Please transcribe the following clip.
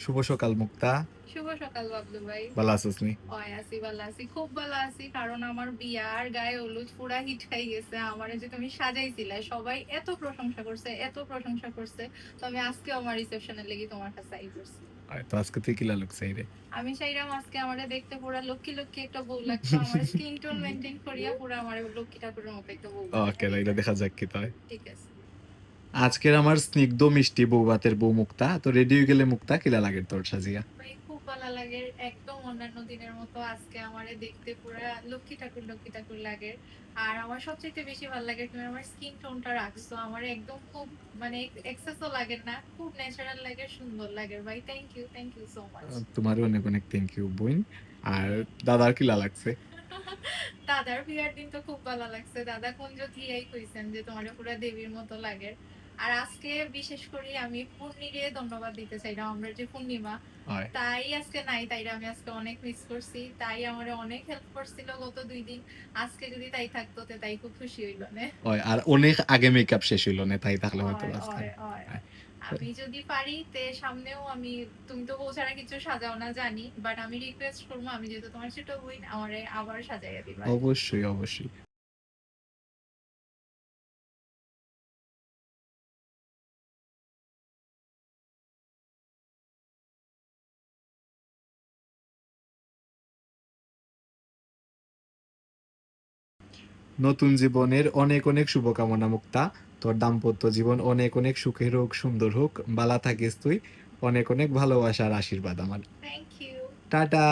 শুভ সকাল মুক্তা। শুভ সকাল বাবলু ভাই। ভালো আছিস নি? ওই আছি ভালো আছি, খুব ভালো আছি, কারণ আমার বিয়ার গায়ে হলুদ পুরা হিট হয়ে গেছে। আমার যে তুমি সাজাইছিলে, সবাই এত প্রশংসা করছে, এত প্রশংসা করছে। তবে আজকে আমার রিসেপশনের লেগে তোমার কাছে আই করছি। তো আজকে তুই কিলা লোক চাই রে? আমি চাইলাম আজকে আমারে দেখতে পুরা লক্ষ্মী লক্ষ্মী একটা বউ লাগতো। আমার স্কিন টোন মেনটেন করিয়া পুরা আমার লক্ষ্মী ঠাকুরের মতো একটা বউ ওকে, বানাইয়া এটা দিতে। দেখা যাক কি তাই। ঠিক আছে। আজকের আমার স্নিগ্ধ মিষ্টি বউ ভাতের বউ মুক্তা। তো রেডি হয়ে গেলে মুক্তা কিলা লাগে তোর সাজিয়া? ভাই খুব ভালো লাগে, একদম অন্যান্য দিনের মতো আজকে আমারে দেখতে পুরা লক্ষ্মী ঠাকুর লাগে। আর আমার সবচেয়ে বেশি ভালো লাগে তুমি আমার স্কিন টোনটা রাখছো, আমার একদম খুব মানে এক্সেসও লাগে না, খুব ন্যাচারাল লাগে, সুন্দর লাগে। ভাই থ্যাংক ইউ সো মাচ। তোমারও অনেক অনেক থ্যাংক ইউ বোন। আর দাদার কিলা লাগছে? দাদার বিয়ার দিন তো খুব ভালো লাগছে, দাদা কুঞ্জ দিয়াই কইছেন যে তোমার পুরো দেবীর মতো লাগে। আর আজকে বিশেষ করে আমি পূর্ণিরে ধন্যবাদ দিতে চাই, আমরা যে পূর্ণিমা, হয় তাই আজকে নাই, তাইরা আমি আজকে অনেক মিস করছি, তাই আমার অনেক হেল্প করছিল গত 2 দিন। আজকে যদি তাই থাকতো তে তাই খুব খুশি হইল না। হয়, আর অনেক আগে মেকআপ শেষ হইল না, তাই থাকলে হয়তো অয় আজকে। অয় অয় অয়। আমি যদি পারি তে সামনেও আমি, তুমি তো বউ ছাড়া কিছু সাজাও না জানি, বাট আমি রিকোয়েস্ট করবো, আমি যেহেতু তোমার ছোট বোন, আমারে আবার সাজাইয়া দিবা। অবশ্যই অবশ্যই। নতুন জীবনের অনেক অনেক শুভকামনা মুক্তা। তোর দাম্পত্য জীবন অনেক অনেক সুখের হোক, সুন্দর হোক, বালা থাকিস তুই। অনেক অনেক ভালোবাসা আর আশীর্বাদ আমার। Thank you. টাটা।